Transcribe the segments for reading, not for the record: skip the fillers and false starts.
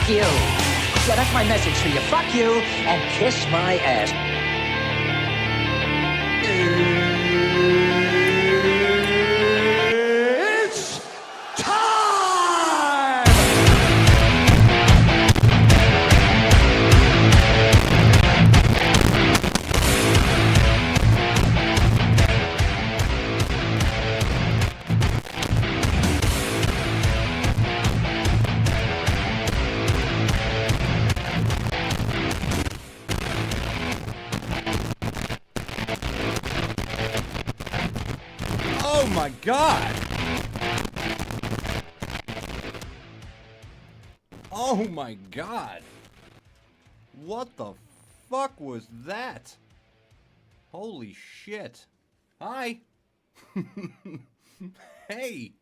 you. Yeah, that's my message to you. Fuck you and kiss my ass. It's time! Oh my God! Oh my God! What the fuck was that? Holy shit. Hi! Hey!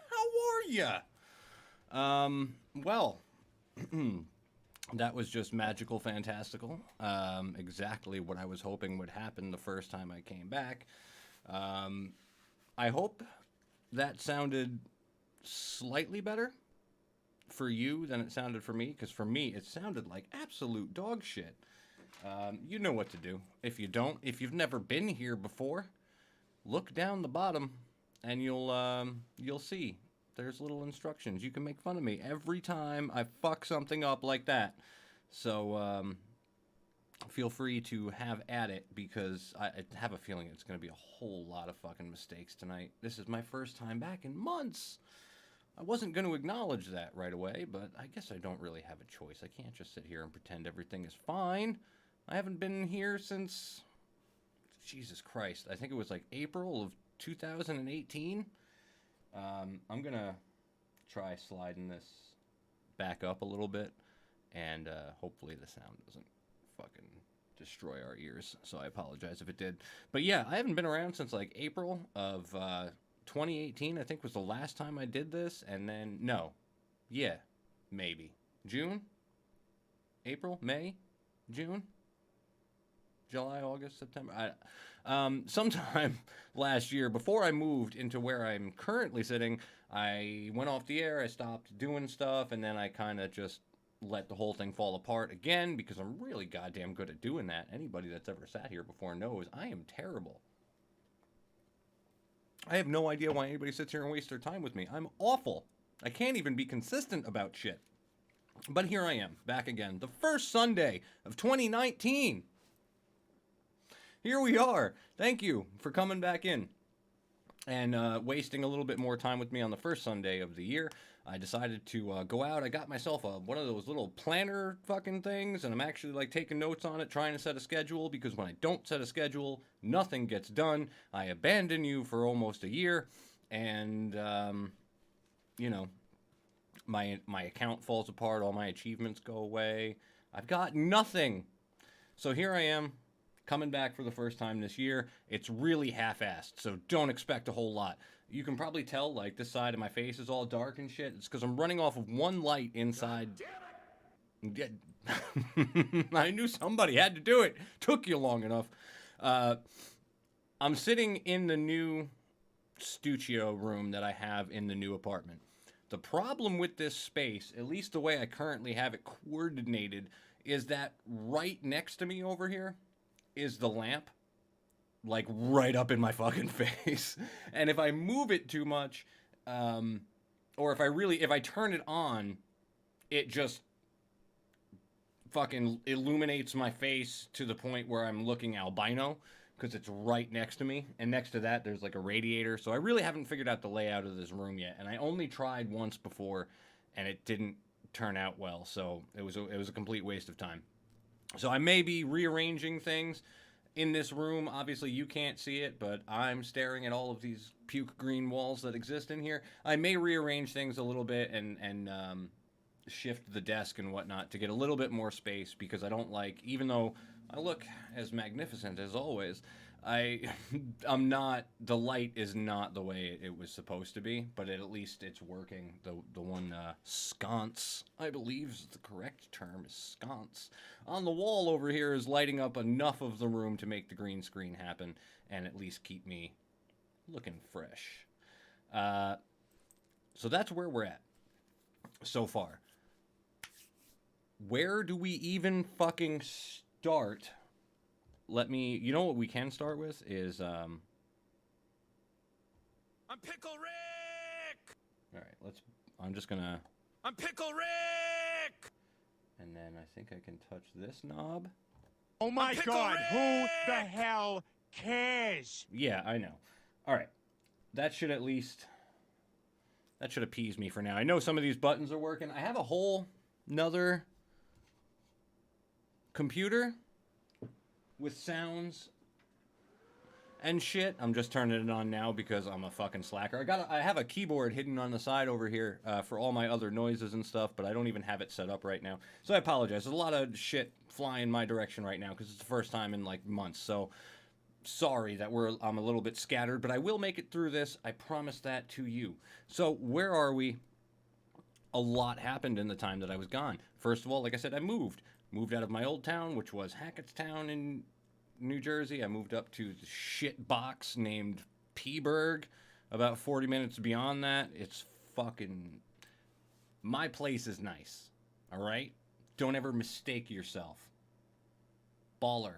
How are ya? Well, that was just magical, fantastical. Exactly what I was hoping would happen the first time I came back. I hope that sounded slightly better for you than it sounded for me, because for me, it sounded like absolute dog shit. You know what to do. If you don't, if you've never been here before, look down the bottom and you'll see. There's little instructions. You can make fun of me every time I fuck something up like that. So, feel free to have at it, because I have a feeling it's going to be a whole lot of fucking mistakes tonight. This is my first time back in months. I wasn't going to acknowledge that right away, but I guess I don't really have a choice. I can't just sit here and pretend everything is fine. I haven't been here since, Jesus Christ, I think it was like April of 2018. I'm going to try sliding this back up a little bit, and hopefully the sound doesn't fucking destroy our ears, so I apologize if it did. But yeah, I haven't been around since like April of 2018, I think was the last time I did this, and then, no, yeah, maybe, June? April? May? June? July, August, September? Sometime last year, before I moved into where I'm currently sitting, I went off the air, I stopped doing stuff, and then I kind of just let the whole thing fall apart again, because I'm really goddamn good at doing that. Anybody that's ever sat here before knows I am terrible. I have no idea why anybody sits here and wastes their time with me. I'm awful. I can't even be consistent about shit. But here I am, back again. The first Sunday of 2019. Here we are. Thank you for coming back in and wasting a little bit more time with me on the first Sunday of the year. I decided to go out. I got myself one of those little planner fucking things, and I'm actually like taking notes on it, trying to set a schedule, because when I don't set a schedule, nothing gets done. I abandon you for almost a year, and you know, my account falls apart, all my achievements go away. I've got nothing. So here I am, coming back for the first time this year. It's really half-assed, so don't expect a whole lot. You can probably tell, like, this side of my face is all dark and shit. It's because I'm running off of one light inside. I knew somebody had to do it. Took you long enough. I'm sitting in the new studio room that I have in the new apartment. The problem with this space, at least the way I currently have it coordinated, is that right next to me over here is the lamp. Like right up in my fucking face. And if I move it too much, or if I turn it on, it just fucking illuminates my face to the point where I'm looking albino, because it's right next to me. And next to that, there's like a radiator. So I really haven't figured out the layout of this room yet. And I only tried once before, and it didn't turn out well. So it was a complete waste of time. So I may be rearranging things in this room. Obviously you can't see it, but I'm staring at all of these puke green walls that exist in here. I may rearrange things a little bit and shift the desk and whatnot to get a little bit more space, because I don't like, even though I look as magnificent as always, I'm not, the light is not the way it was supposed to be, but at least it's working. The one sconce, I believe is the correct term, is sconce, on the wall over here is lighting up enough of the room to make the green screen happen and at least keep me looking fresh. So that's where we're at so far. where do we even fucking start? You know what we can start with is, I'm Pickle Rick! Alright, I'm just gonna... I'm Pickle Rick! And then I think I can touch this knob. Oh my Pickle God, Rick! who the hell cares? Yeah, I know. Alright, that should appease me for now. I know some of these buttons are working. I have a whole nother computer with sounds and shit. I'm just turning it on now because I'm a fucking slacker. I have a keyboard hidden on the side over here for all my other noises and stuff, but I don't even have it set up right now. So I apologize. There's a lot of shit flying my direction right now because it's the first time in like months. So sorry that I'm a little bit scattered, but I will make it through this. I promise that to you. So where are we? A lot happened in the time that I was gone. First of all, like I said, I moved out of my old town, which was Hackettstown in New Jersey. I moved up to the shit box named Peaburg. About 40 minutes beyond that, it's fucking... My place is nice, all right? Don't ever mistake yourself. Baller.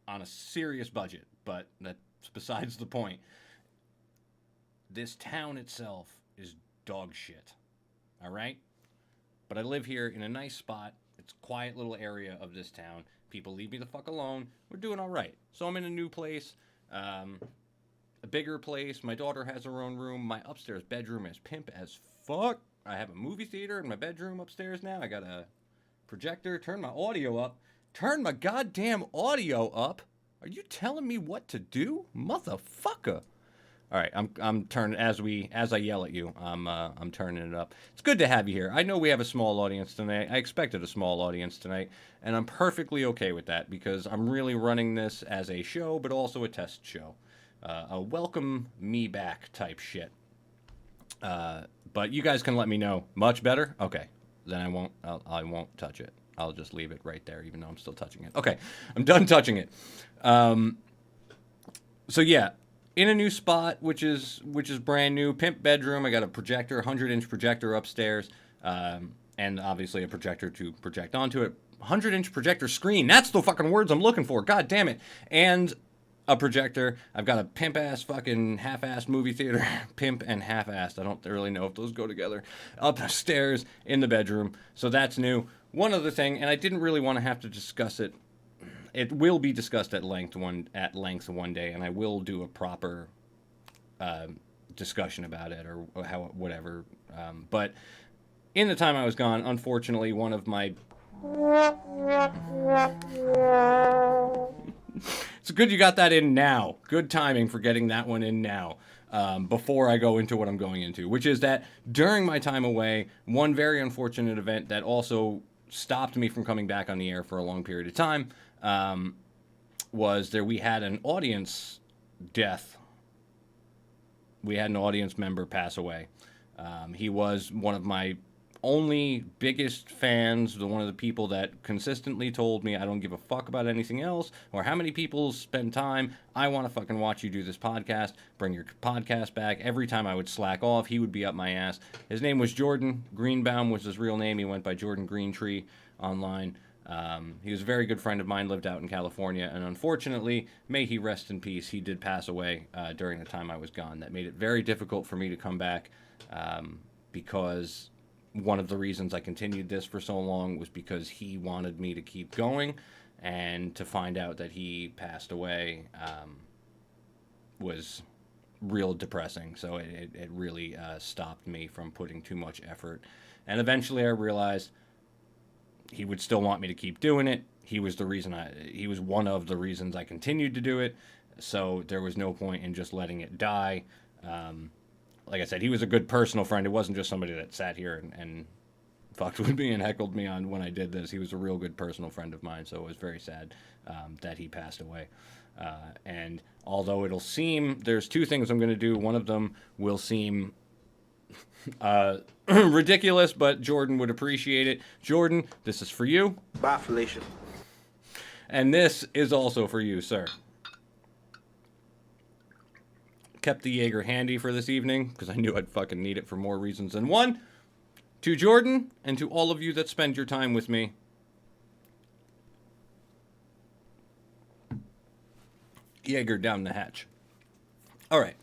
On a serious budget, but that's besides the point. This town itself is dog shit, all right? But I live here in a nice spot. It's a quiet little area of this town. People leave me the fuck alone. We're doing all right. So I'm in a new place, a bigger place. My daughter has her own room. My upstairs bedroom is pimp as fuck. I have a movie theater in my bedroom upstairs now. I got a projector. Turn my audio up. Turn my goddamn audio up. Are you telling me what to do, motherfucker? All right, I'm turning as I yell at you. I'm turning it up. It's good to have you here. I know we have a small audience tonight. I expected a small audience tonight, and I'm perfectly okay with that because I'm really running this as a show, but also a test show, a welcome me back type shit. But you guys can let me know. Much better? Okay, then I won't touch it. I'll just leave it right there, even though I'm still touching it. Okay, I'm done touching it. So yeah. In a new spot, which is brand new, pimp bedroom. I got a projector, 100-inch projector upstairs, and obviously a projector to project onto it. 100-inch projector screen. That's the fucking words I'm looking for. God damn it. And a projector. I've got a pimp-ass fucking half-assed movie theater. Pimp and half-assed. I don't really know if those go together. Upstairs in the bedroom. So that's new. One other thing, and I didn't really want to have to discuss it. It will be discussed at length one day, and I will do a proper discussion about it or whatever. But in the time I was gone, unfortunately, one of my... It's good you got that in now. Good timing for getting that one in now. Before I go into what I'm going into, which is that during my time away, one very unfortunate event that also stopped me from coming back on the air for a long period of time we had an audience death. We had an audience member pass away. He was one of my only biggest fans, one of the people that consistently told me I don't give a fuck about anything else or how many people spend time. I want to fucking watch you do this podcast. Bring your podcast back. Every time I would slack off, he would be up my ass. His name was Jordan Greenbaum, was his real name. He went by Jordan Greentree online. He was a very good friend of mine, lived out in California, and unfortunately, may he rest in peace, he did pass away during the time I was gone. That made it very difficult for me to come back because one of the reasons I continued this for so long was because he wanted me to keep going, and to find out that he passed away was real depressing. So it really stopped me from putting too much effort. And eventually I realized he would still want me to keep doing it. He was one of the reasons I continued to do it. So there was no point in just letting it die. Like I said, he was a good personal friend. It wasn't just somebody that sat here and fucked with me and heckled me on when I did this. He was a real good personal friend of mine, so it was very sad that he passed away. And although it'll seem, there's two things I'm going to do. One of them will seem ridiculous, but Jordan would appreciate it. Jordan, this is for you. Bye, Felicia. And this is also for you, sir. Kept the Jaeger handy for this evening because I knew I'd fucking need it for more reasons than one. To Jordan and to all of you that spend your time with me, Jaeger down the hatch. All right.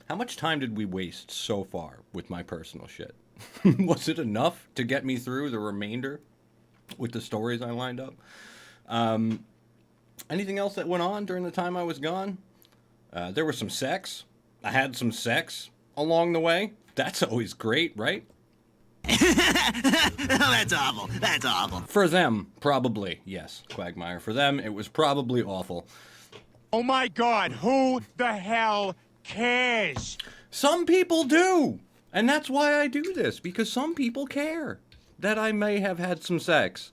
How much time did we waste so far with my personal shit? Was it enough to get me through the remainder with the stories I lined up? Anything else that went on during the time I was gone? There was some sex. I had some sex along the way. That's always great, right? That's awful. That's awful. For them, probably. Yes, Quagmire. For them, it was probably awful. Oh my God, who the hell cares? Some people do. And that's why I do this, because some people care that I may have had some sex.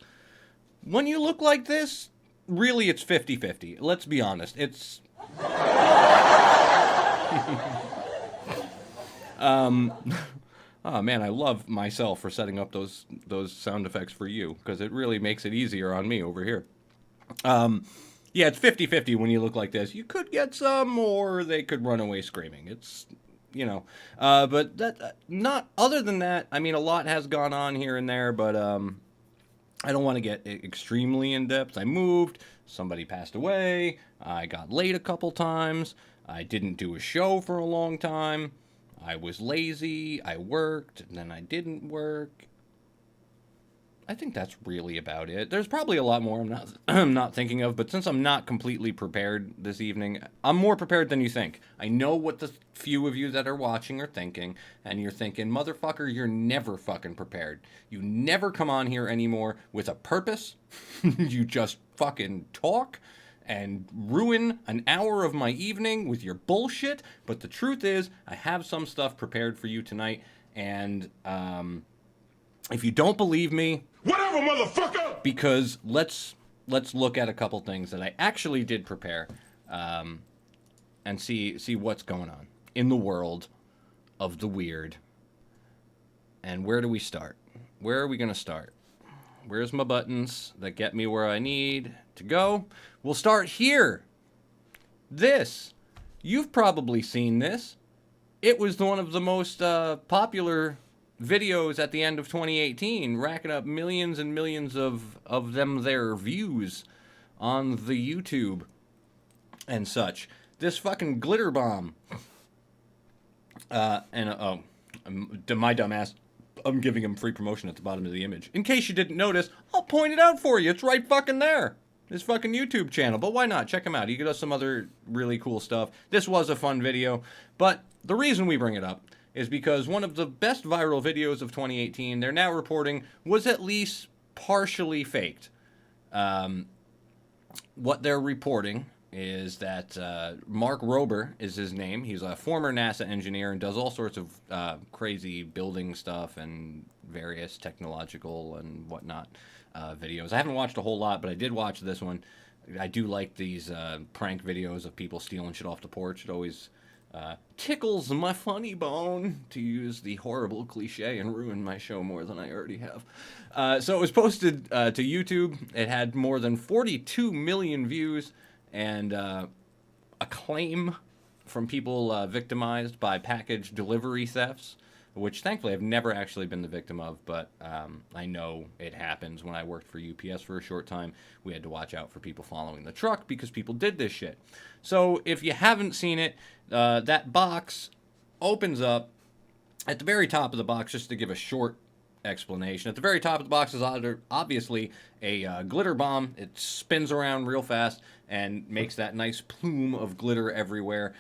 When you look like this, really it's 50-50. Let's be honest. It's... Oh man, I love myself for setting up those sound effects for you, because it really makes it easier on me over here. Yeah, it's 50-50 when you look like this. You could get some, or they could run away screaming. It's, you know, but that, not, other than that, I mean, a lot has gone on here and there, but, I don't want to get extremely in-depth. I moved, somebody passed away, I got late a couple times, I didn't do a show for a long time, I was lazy, I worked, and then I didn't work. I think that's really about it. There's probably a lot more I'm not thinking of, but since I'm not completely prepared this evening, I'm more prepared than you think. I know what the few of you that are watching are thinking, and you're thinking, motherfucker, you're never fucking prepared. You never come on here anymore with a purpose. You just fucking talk and ruin an hour of my evening with your bullshit. But the truth is, I have some stuff prepared for you tonight, and if you don't believe me, Whatever, motherfucker! because let's look at a couple things that I actually did prepare, and see what's going on in the world of the weird. And where do we start? Where are we gonna start? Where's my buttons that get me where I need to go? We'll start here. This. You've probably seen this. It was one of the most popular videos at the end of 2018, racking up millions and millions of their views on the YouTube and such. This fucking glitter bomb. My dumbass, I'm giving him free promotion at the bottom of the image. In case you didn't notice, I'll point it out for you. It's right fucking there. His fucking YouTube channel. But why not? Check him out. He does some other really cool stuff. This was a fun video. But the reason we bring it up is because one of the best viral videos of 2018, they're now reporting, was at least partially faked. What they're reporting is that Mark Rober is his name. He's a former NASA engineer and does all sorts of crazy building stuff and various technological and whatnot videos. I haven't watched a whole lot, but I did watch this one. I do like these prank videos of people stealing shit off the porch. It always tickles my funny bone, to use the horrible cliche and ruin my show more than I already have. So it was posted to YouTube. It had more than 42 million views and acclaim from people victimized by package delivery thefts, which thankfully I've never actually been the victim of, but I know it happens. When I worked for UPS for a short time, we had to watch out for people following the truck because people did this shit. So if you haven't seen it, that box opens up. At the very top of the box, just to give a short explanation, at the very top of the box is obviously a glitter bomb. It spins around real fast and makes that nice plume of glitter everywhere.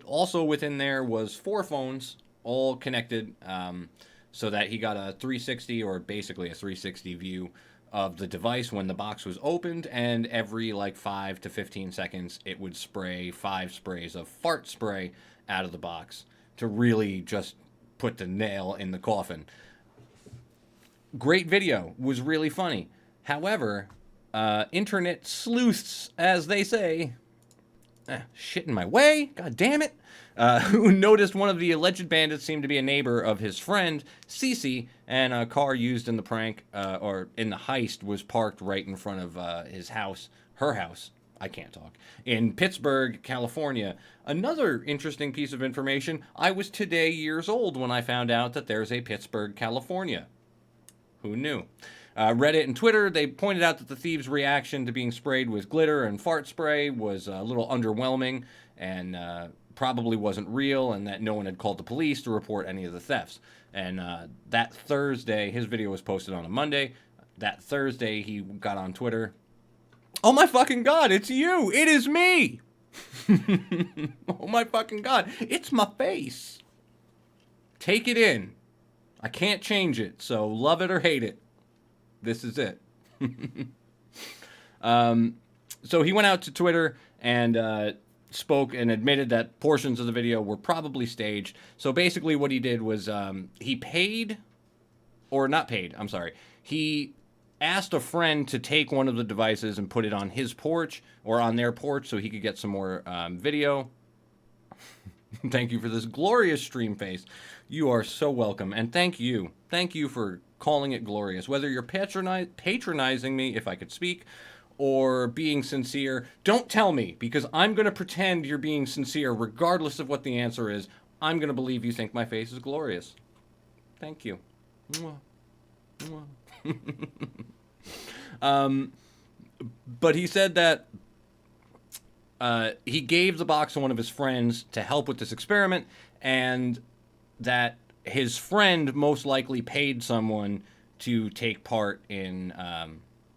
Also within there was 4 phones, all connected, so that he got a 360, or basically a 360 view of the device when the box was opened, and every like 5 to 15 seconds it would spray 5 sprays of fart spray out of the box to really just put the nail in the coffin. Great video, was really funny. However, internet sleuths, as they say, shit in my way, god damn it, who noticed one of the alleged bandits seemed to be a neighbor of his friend, Cece, and a car used in the prank, or in the heist, was parked right in front of his house, her house, I can't talk, in Pittsburgh, California. Another interesting piece of information, I was today years old when I found out that there's a Pittsburgh, California. Who knew? Reddit and Twitter, they pointed out that the thieves' reaction to being sprayed with glitter and fart spray was a little underwhelming and probably wasn't real, and that no one had called the police to report any of the thefts. And that Thursday, his video was posted on a Monday. That Thursday, he got on Twitter. Oh my fucking God, it's you! It is me! Oh my fucking God, it's my face! Take it in. I can't change it, so love it or hate it. This is it. So he went out to Twitter and spoke and admitted that portions of the video were probably staged. So basically what he did was he asked a friend to take one of the devices and put it on his porch or on their porch so he could get some more video. Thank you for this glorious stream face. You are so welcome. And thank you. Thank you for calling it glorious. Whether you're patronizing me, if I could speak, or being sincere, don't tell me, because I'm going to pretend you're being sincere regardless of what the answer is. I'm going to believe you think my face is glorious. Thank you. Mwah. Mwah. But he said that he gave the box to one of his friends to help with this experiment, and that his friend most likely paid someone to take part in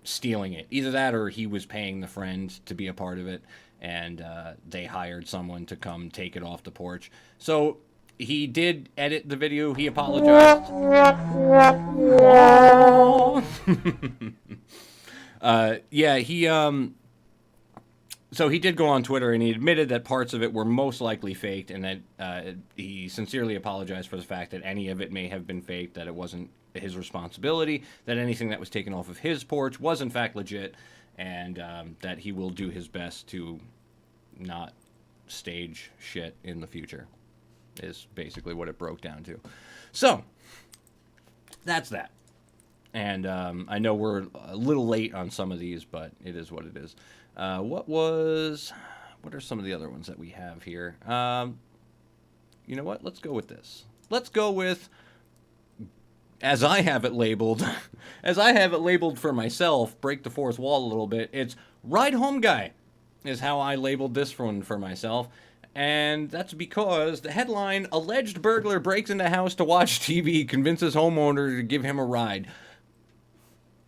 stealing it. Either that or he was paying the friend to be a part of it, and they hired someone to come take it off the porch. So he did edit the video. He apologized. So he did go on Twitter and he admitted that parts of it were most likely faked, and that he sincerely apologized for the fact that any of it may have been faked, that it wasn't his responsibility, that anything that was taken off of his porch was in fact legit, and that he will do his best to not stage shit in the future, is basically what it broke down to. So, that's that. And I know we're a little late on some of these, but it is what it is. What are some of the other ones that we have here? You know what? Let's go with this. Let's go with, as I have it labeled, for myself, break the fourth wall a little bit, it's Ride Home Guy is how I labeled this one for myself. And that's because the headline, alleged burglar breaks into house to watch TV, convinces homeowner to give him a ride.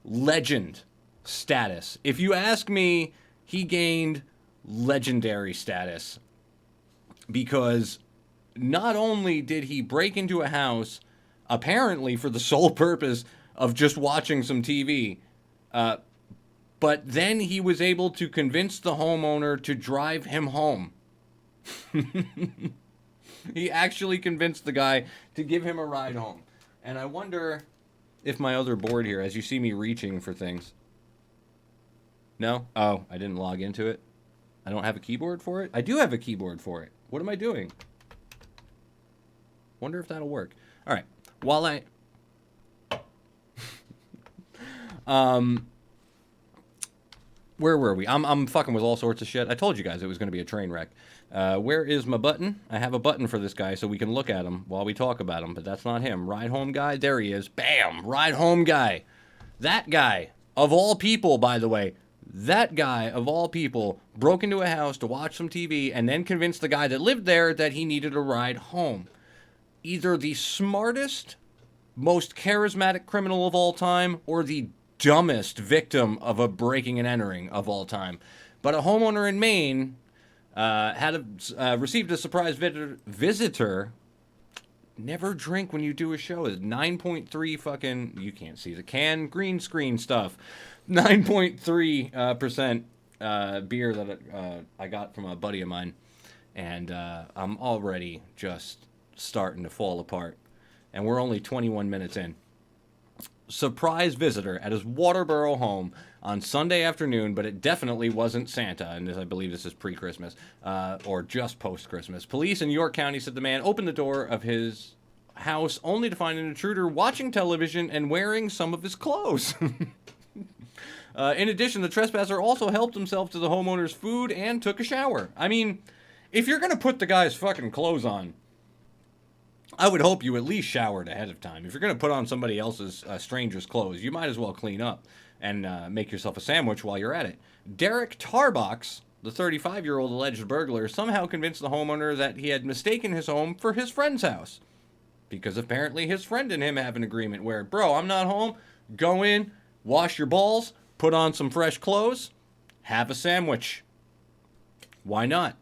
Legend status. If you ask me, he gained legendary status because not only did he break into a house apparently for the sole purpose of just watching some TV, but then he was able to convince the homeowner to drive him home. He actually convinced the guy to give him a ride home. And I wonder if my other board here, as you see me reaching for things. No? Oh, I didn't log into it. I don't have a keyboard for it? I do have a keyboard for it. What am I doing? Wonder if that'll work. All right. While I... Where were we? I'm fucking with all sorts of shit. I told you guys it was going to be a train wreck. Where is my button? I have a button for this guy so we can look at him while we talk about him, but that's not him. Ride Home Guy? There he is. Bam! Ride Home Guy. That guy, of all people, by the way, that guy, of all people, broke into a house to watch some TV and then convinced the guy that lived there that he needed a ride home. Either the smartest, most charismatic criminal of all time, or the dumbest victim of a breaking and entering of all time. But a homeowner in Maine received a surprise visitor. Never drink when you do a show. It's 9.3 fucking, you can't see the can, green screen stuff. 9.3% beer that I got from a buddy of mine. And I'm already just starting to fall apart. And we're only 21 minutes in. Surprise visitor at his Waterboro home on Sunday afternoon, but it definitely wasn't Santa, and I believe this is pre-Christmas, or just post-Christmas. Police in York County said the man opened the door of his house only to find an intruder watching television and wearing some of his clothes. In addition, the trespasser also helped himself to the homeowner's food and took a shower. I mean, if you're going to put the guy's fucking clothes on, I would hope you at least showered ahead of time. If you're going to put on somebody else's stranger's clothes, you might as well clean up and make yourself a sandwich while you're at it. Derek Tarbox, the 35-year-old alleged burglar, somehow convinced the homeowner that he had mistaken his home for his friend's house. Because apparently his friend and him have an agreement where, bro, I'm not home. Go in, wash your balls, put on some fresh clothes, have a sandwich. Why not?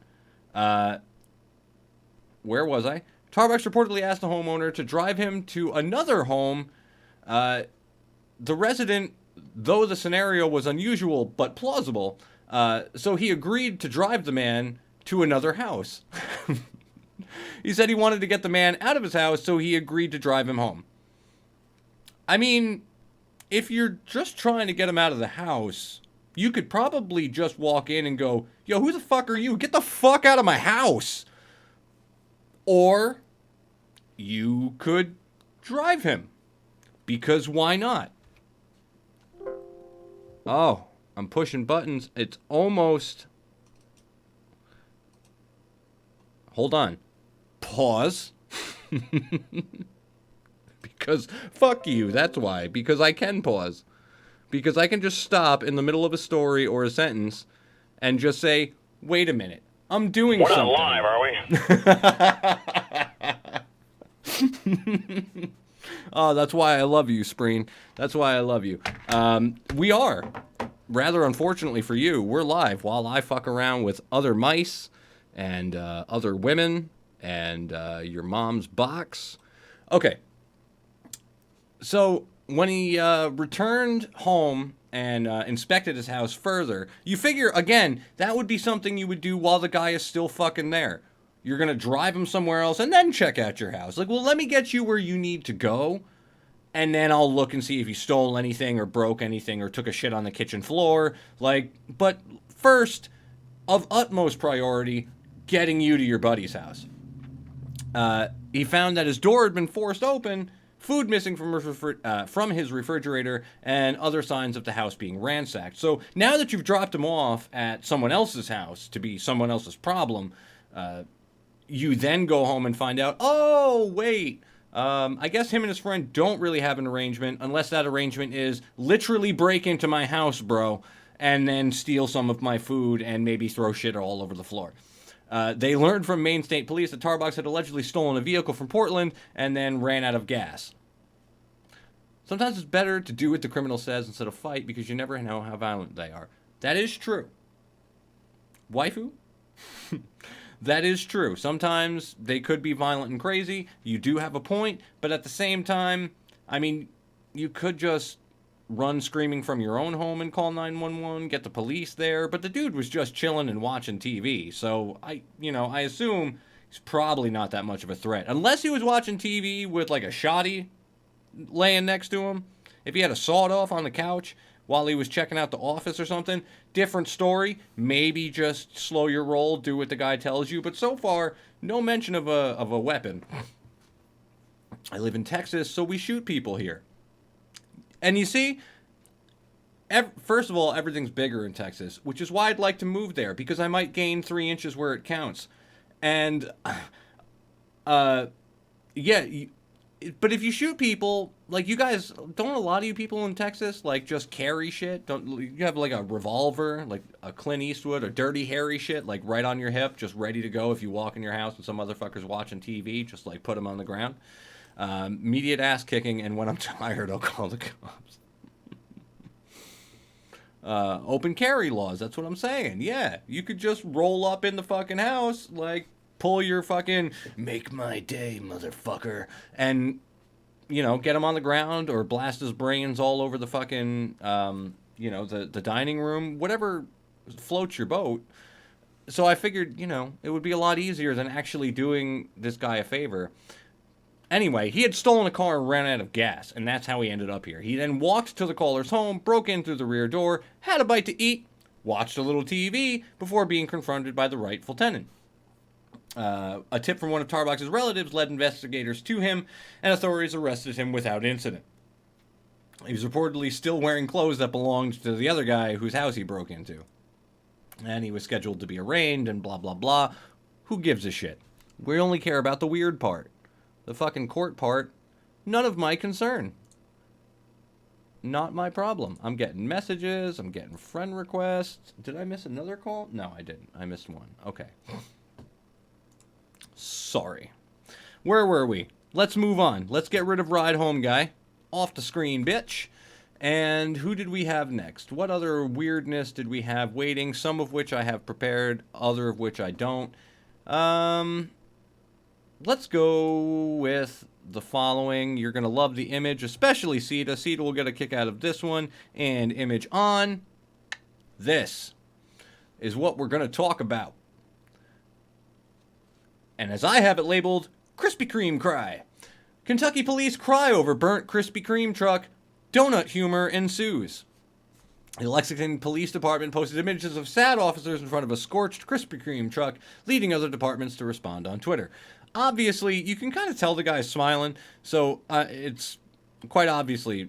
Where was I? Tarbox reportedly asked the homeowner to drive him to another home. The resident, though the scenario was unusual but plausible, so he agreed to drive the man to another house. He said he wanted to get the man out of his house, so he agreed to drive him home. I mean, if you're just trying to get him out of the house, you could probably just walk in and go, yo, who the fuck are you? Get the fuck out of my house. Or you could drive him, because why not? Oh, I'm pushing buttons. It's almost... Hold on. Pause. Because fuck you, that's why. Because I can pause. Because I can just stop in the middle of a story or a sentence and just say, wait a minute, I'm doing something. We're not live, are we? Oh, that's why I love you, Spreen. That's why I love you. We are. Rather unfortunately for you, we're live while I fuck around with other mice and other women and your mom's box. Okay. So when he returned home and inspected his house further, you figure, again, that would be something you would do while the guy is still fucking there. You're going to drive him somewhere else and then check out your house. Like, well, let me get you where you need to go, and then I'll look and see if you stole anything or broke anything or took a shit on the kitchen floor. Like, but first, of utmost priority, getting you to your buddy's house. He found that his door had been forced open, food missing from his refrigerator, and other signs of the house being ransacked. So now that you've dropped him off at someone else's house to be someone else's problem, you then go home and find out, oh, wait, I guess him and his friend don't really have an arrangement, unless that arrangement is literally break into my house, bro, and then steal some of my food and maybe throw shit all over the floor. They learned from Maine State Police that Tarbox had allegedly stolen a vehicle from Portland and then ran out of gas. Sometimes it's better to do what the criminal says instead of fight, because you never know how violent they are. That is true. Waifu? That is true. Sometimes they could be violent and crazy. You do have a point, but at the same time, I mean, you could just run screaming from your own home and call 911, get the police there, but the dude was just chilling and watching TV, so I assume he's probably not that much of a threat. Unless he was watching TV with like a shotty laying next to him. If he had a sawed-off on the couch while he was checking out the office or something, different story. Maybe just slow your roll, do what the guy tells you, but so far, no mention of a weapon. I live in Texas, so we shoot people here. And you see, first of all, everything's bigger in Texas, which is why I'd like to move there, because I might gain 3 inches where it counts. And, yeah, but if you shoot people, like, you guys, don't a lot of you people in Texas, like, just carry shit? Don't you have, like, a revolver, like a Clint Eastwood or Dirty Harry shit, like, right on your hip, just ready to go if you walk in your house and some motherfucker's watching TV, just, like, put them on the ground? Immediate ass kicking, and when I'm tired, I'll call the cops. Open carry laws, that's what I'm saying. Yeah, you could just roll up in the fucking house, like, pull your fucking make my day, motherfucker, and, you know, get him on the ground or blast his brains all over the fucking, you know, the dining room, whatever floats your boat. So I figured, you know, it would be a lot easier than actually doing this guy a favor. Anyway, he had stolen a car and ran out of gas, and that's how he ended up here. He then walked to the caller's home, broke in through the rear door, had a bite to eat, watched a little TV before being confronted by the rightful tenant. A tip from one of Tarbox's relatives led investigators to him, and authorities arrested him without incident. He was reportedly still wearing clothes that belonged to the other guy whose house he broke into. And he was scheduled to be arraigned and blah, blah, blah. Who gives a shit? We only care about the weird part. The fucking court part, none of my concern. Not my problem. I'm getting messages. I'm getting friend requests. Did I miss another call? No, I didn't. I missed one. Okay. Sorry. Where were we? Let's move on. Let's get rid of Ride Home Guy. Off the screen, bitch. And who did we have next? What other weirdness did we have waiting? Some of which I have prepared, other of which I don't. Let's go with the following. You're going to love the image, especially Sita. Sita will get a kick out of this one. And image on. This is what we're going to talk about. And as I have it labeled, Krispy Kreme cry. Kentucky police cry over burnt Krispy Kreme truck. Donut humor ensues. The Lexington Police Department posted images of sad officers in front of a scorched Krispy Kreme truck, leading other departments to respond on Twitter. Obviously, you can kind of tell the guy's smiling, so it's quite obviously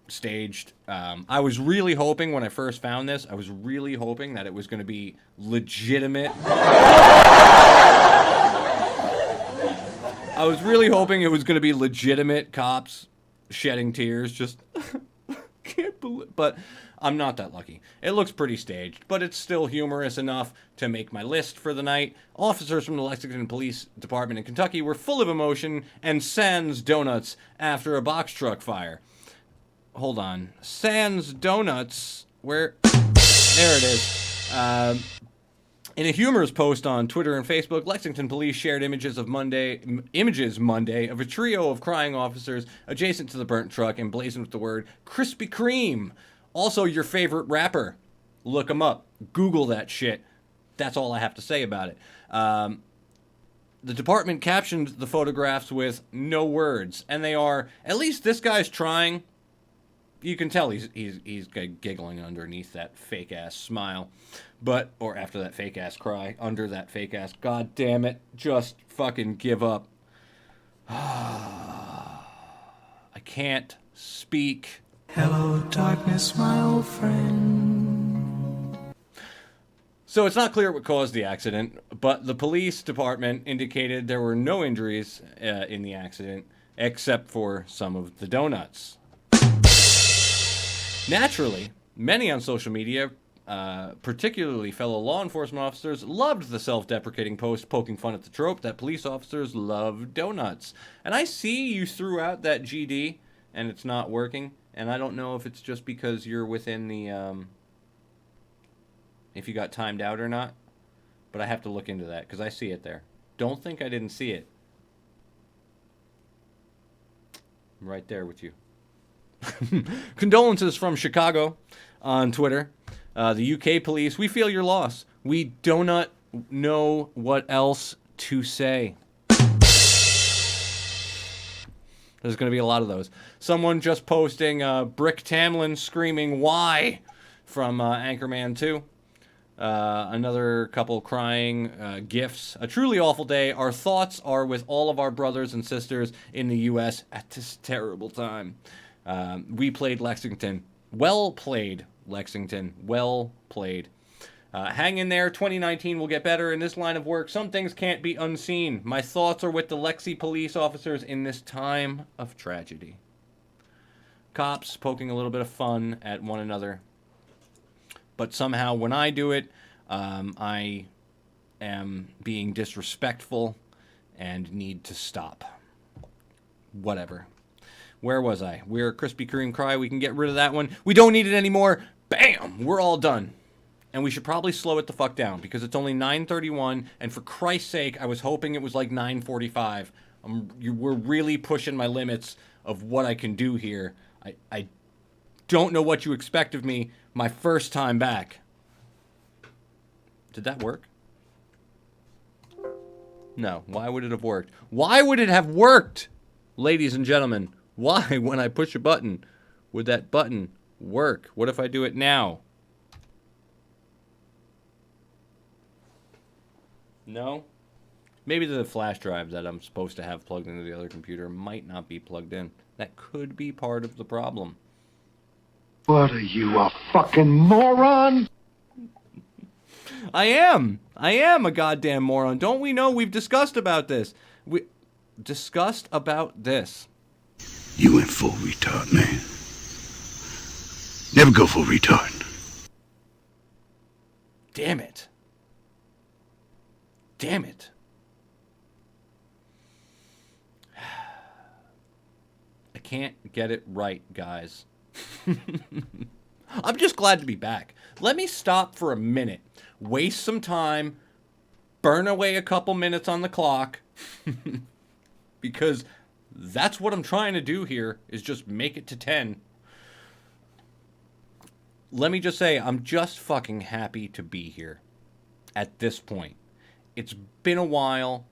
staged. I was really hoping when I first found this, I was really hoping that it was going to be legitimate. I was really hoping it was going to be legitimate cops shedding tears, just can't believe, but I'm not that lucky. It looks pretty staged, but it's still humorous enough to make my list for the night. Officers from the Lexington Police Department in Kentucky were full of emotion and sans donuts after a box truck fire. Hold on. Sans donuts, where? There it is. In a humorous post on Twitter and Facebook, Lexington police shared images Monday of a trio of crying officers adjacent to the burnt truck emblazoned with the word Krispy Kreme. Also your favorite rapper. Look him up. Google that shit. That's all I have to say about it. The department captioned the photographs with no words, and they are, at least this guy's trying. You can tell he's giggling underneath that fake ass smile, or after that fake ass cry, under that fake ass. God damn it! Just fucking give up. I can't speak. Hello, darkness, my old friend. So it's not clear what caused the accident, but the police department indicated there were no injuries in the accident, except for some of the donuts. Naturally, many on social media, particularly fellow law enforcement officers, loved the self-deprecating post poking fun at the trope that police officers love donuts. And I see you threw out that GD, and it's not working. And I don't know if it's just because you're within the, if you got timed out or not. But I have to look into that, because I see it there. Don't think I didn't see it. I'm right there with you. Condolences from Chicago on Twitter. The UK police, we feel your loss. We do not know what else to say. There's going to be a lot of those. Someone just posting Brick Tamlin screaming, "Why?" from Anchorman 2. Another couple crying gifs. A truly awful day. Our thoughts are with all of our brothers and sisters in the U.S. at this terrible time. We played Lexington. Well played, Lexington. Well played. Hang in there. 2019 will get better in this line of work. Some things can't be unseen. My thoughts are with the Lexi police officers in this time of tragedy. Cops poking a little bit of fun at one another. But somehow when I do it, I am being disrespectful and need to stop. Whatever. Where was I? We're a Krispy Kreme cry. We can get rid of that one. We don't need it anymore. Bam! We're all done. And we should probably slow it the fuck down because it's only 9:31. And for Christ's sake, I was hoping it was like 9:45. We're really pushing my limits of what I can do here. I don't know what you expect of me my first time back. Did that work? No. Why would it have worked? Why would it have worked? Ladies and gentlemen, why, when I push a button, would that button work? What if I do it now? No? Maybe the flash drive that I'm supposed to have plugged into the other computer might not be plugged in. That could be part of the problem. What are you, a fucking moron? I am a goddamn moron. Don't we know? We've discussed about this. disgust about this. You went full retard, man. Never go full retard. Damn it. Damn it. I can't get it right, guys. I'm just glad to be back. Let me stop for a minute, waste some time, burn away a couple minutes on the clock, because that's what I'm trying to do here, is just make it to 10. Let me just say, I'm just fucking happy to be here at this point. It's been a while.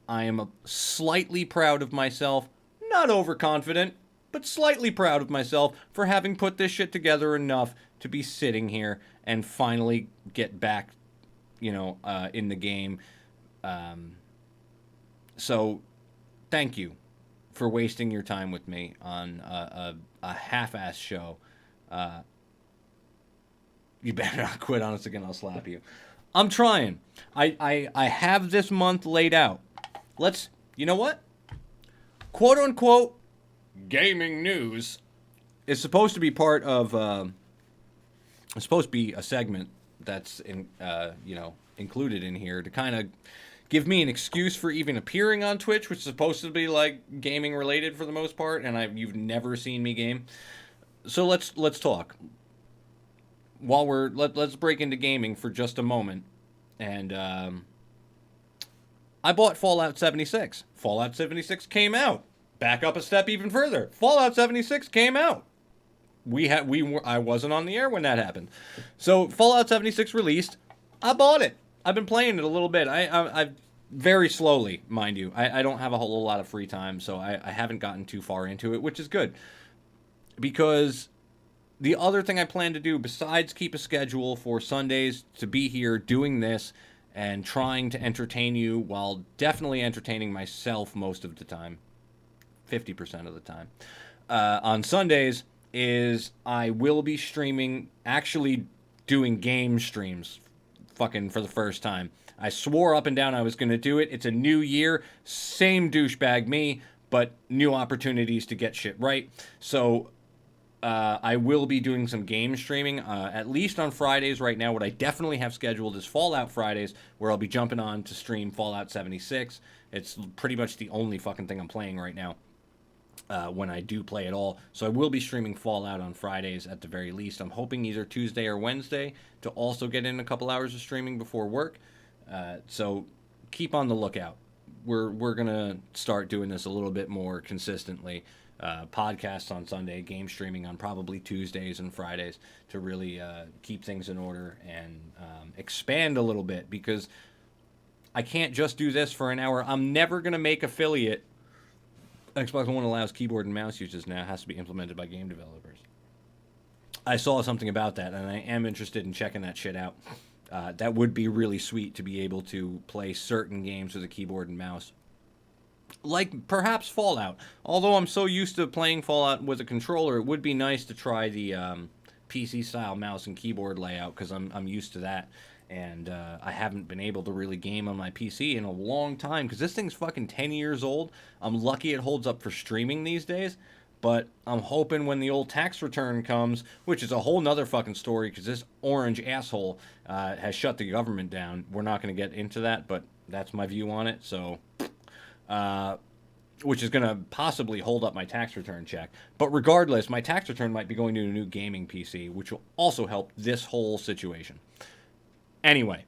I am slightly proud of myself, not overconfident, but slightly proud of myself for having put this shit together enough to be sitting here and finally get back, in the game. So, thank you for wasting your time with me on a half-ass show. You better not quit on us again, I'll slap you. I'm trying. I have this month laid out. You know what? Quote unquote, gaming news is supposed to be part of, it's supposed to be a segment that's included in here to kind of give me an excuse for even appearing on Twitch, which is supposed to be like gaming related for the most part, and you've never seen me game. So let's talk. While let's break into gaming for just a moment, and I bought Fallout 76. Fallout 76 came out. Back up a step even further. Fallout 76 came out. I wasn't on the air when that happened. So Fallout 76 released. I bought it. I've been playing it a little bit. I very slowly, mind you. I don't have a whole lot of free time, so I haven't gotten too far into it, which is good. Because the other thing I plan to do, besides keep a schedule for Sundays to be here doing this and trying to entertain you while definitely entertaining myself most of the time, 50% of the time, on Sundays, is I will be streaming, actually doing game streams, fucking for the first time. I swore up and down I was going to do it. It's a new year, same douchebag me, but new opportunities to get shit right. So I will be doing some game streaming, at least on Fridays right now. What I definitely have scheduled is Fallout Fridays, where I'll be jumping on to stream Fallout 76. It's pretty much the only fucking thing I'm playing right now. When I do play at all. So I will be streaming Fallout on Fridays at the very least. I'm hoping either Tuesday or Wednesday to also get in a couple hours of streaming before work. So keep on the lookout. We're going to start doing this a little bit more consistently. Podcasts on Sunday, game streaming on probably Tuesdays and Fridays to really keep things in order and expand a little bit, because I can't just do this for an hour. I'm never going to make affiliate. Xbox One allows keyboard and mouse uses now. It has to be implemented by game developers. I saw something about that, and I am interested in checking that shit out. That would be really sweet to be able to play certain games with a keyboard and mouse. Like perhaps Fallout. Although I'm so used to playing Fallout with a controller, it would be nice to try the PC-style mouse and keyboard layout, because I'm used to that. And I haven't been able to really game on my PC in a long time, because this thing's fucking 10 years old. I'm lucky it holds up for streaming these days, but I'm hoping when the old tax return comes, which is a whole nother fucking story, because this orange asshole has shut the government down. We're not going to get into that, but that's my view on it. So, which is going to possibly hold up my tax return check. But regardless, my tax return might be going to a new gaming PC, which will also help this whole situation. Anyway,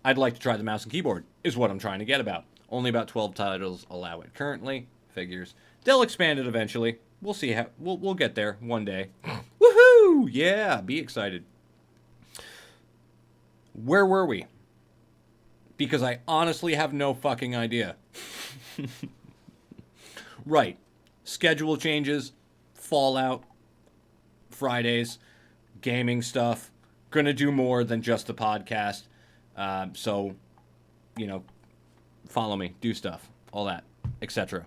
I'd like to try the mouse and keyboard, is what I'm trying to get about. Only about 12 titles allow it currently. Figures. They'll expand it eventually. We'll see how... We'll get there one day. Woohoo! Yeah, be excited. Where were we? Because I honestly have no fucking idea. Right. Schedule changes. Fallout. Fridays. Gaming stuff. Gonna do more than just the podcast. So, follow me, do stuff, all that, etc.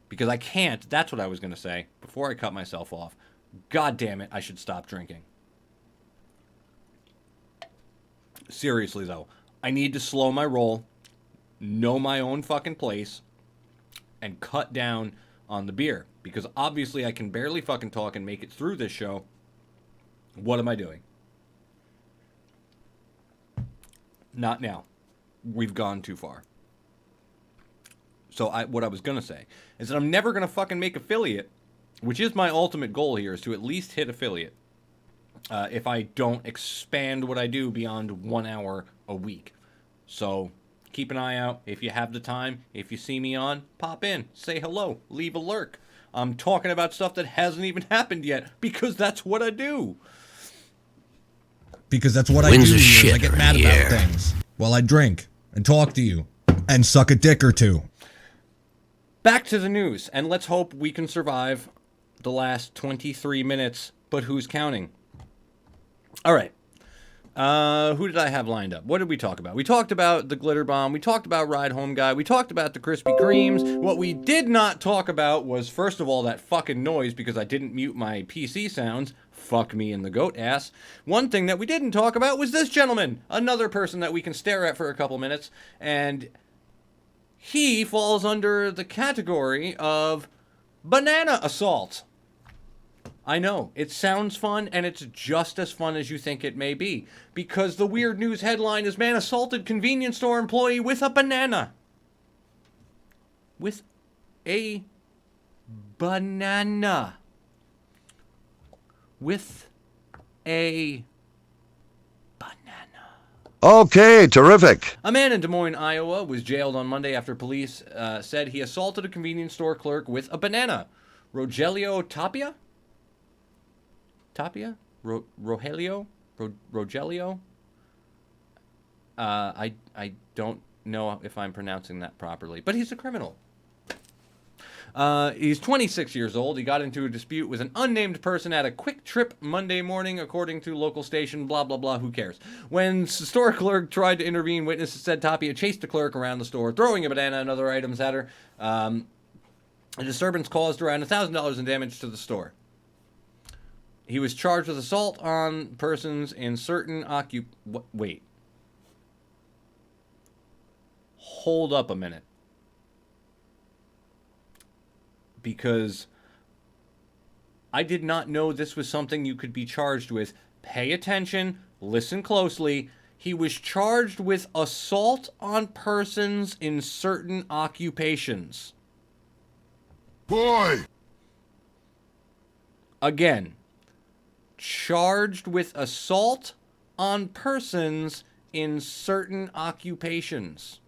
Because I can't, that's what I was gonna say, before I cut myself off. God damn it, I should stop drinking. Seriously though, I need to slow my roll, know my own fucking place, and cut down on the beer. Because obviously I can barely fucking talk and make it through this show. What am I doing? Not now. We've gone too far. So what I was going to say is that I'm never going to fucking make affiliate, which is my ultimate goal here, is to at least hit affiliate. If I don't expand what I do beyond 1 hour a week. So keep an eye out. If you have the time, if you see me on, pop in, say hello, leave a lurk. I'm talking about stuff that hasn't even happened yet because that's what I do. Because that's what I do. I get mad about things while I drink and talk to you and suck a dick or two. Back to the news, and let's hope we can survive the last 23 minutes, but who's counting? All right. Who did I have lined up? What did we talk about? We talked about the glitter bomb. We talked about Ride Home Guy. We talked about the Krispy Kremes. What we did not talk about was, first of all, that fucking noise because I didn't mute my PC sounds. Fuck me in the goat ass. One thing that we didn't talk about was this gentleman. Another person that we can stare at for a couple minutes. And he falls under the category of banana assault. I know, it sounds fun, and it's just as fun as you think it may be. Because the weird news headline is, man assaulted convenience store employee with a banana. With a banana. With a banana. Okay, terrific. A man in Des Moines, Iowa was jailed on Monday after police said he assaulted a convenience store clerk with a banana. Rogelio Tapia? Tapia? Rogelio? Rogelio? I don't know if I'm pronouncing that properly, but he's a criminal. He's 26 years old. He got into a dispute with an unnamed person at a Quick Trip Monday morning, according to local station, blah, blah, blah, who cares. When the store clerk tried to intervene, witnesses said Tapia chased the clerk around the store, throwing a banana and other items at her. A disturbance caused around $1,000 in damage to the store. He was charged with assault on persons in certain Wait. Hold up a minute. Because I did not know this was something you could be charged with. Pay attention. Listen closely. He was charged with assault on persons in certain occupations. Boy! Again. Charged with assault on persons in certain occupations.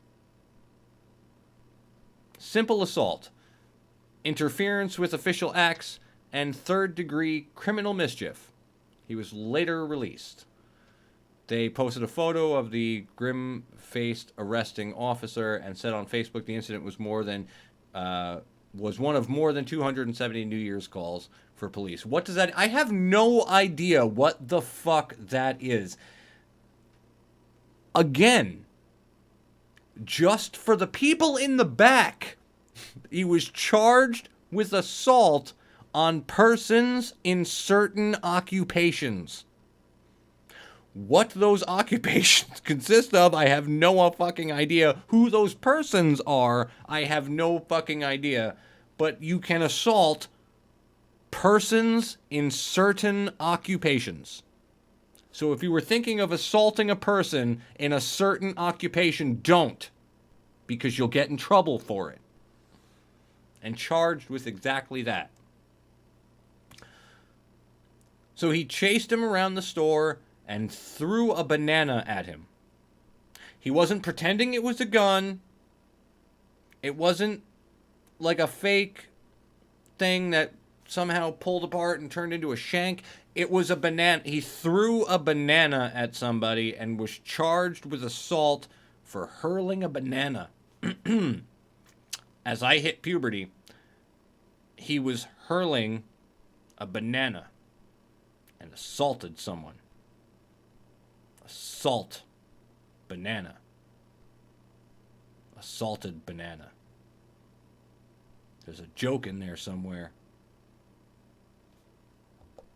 Simple assault, interference with official acts, and third-degree criminal mischief. He was later released. They posted a photo of the grim-faced arresting officer and said on Facebook the incident was was one of more than 270 New Year's calls for police. What does that... I have no idea what the fuck that is. Again, just for the people in the back, he was charged with assault on persons in certain occupations. What those occupations consist of, I have no fucking idea. Who those persons are, I have no fucking idea. But you can assault persons in certain occupations. So if you were thinking of assaulting a person in a certain occupation, don't. Because you'll get in trouble for it. And charged with exactly that. So he chased him around the store and threw a banana at him. He wasn't pretending it was a gun. It wasn't like a fake thing that somehow pulled apart and turned into a shank. It was a banana. He threw a banana at somebody and was charged with assault for hurling a banana. As I hit puberty, he was hurling a banana and assaulted someone. Assault. Banana. Assaulted banana. There's a joke in there somewhere.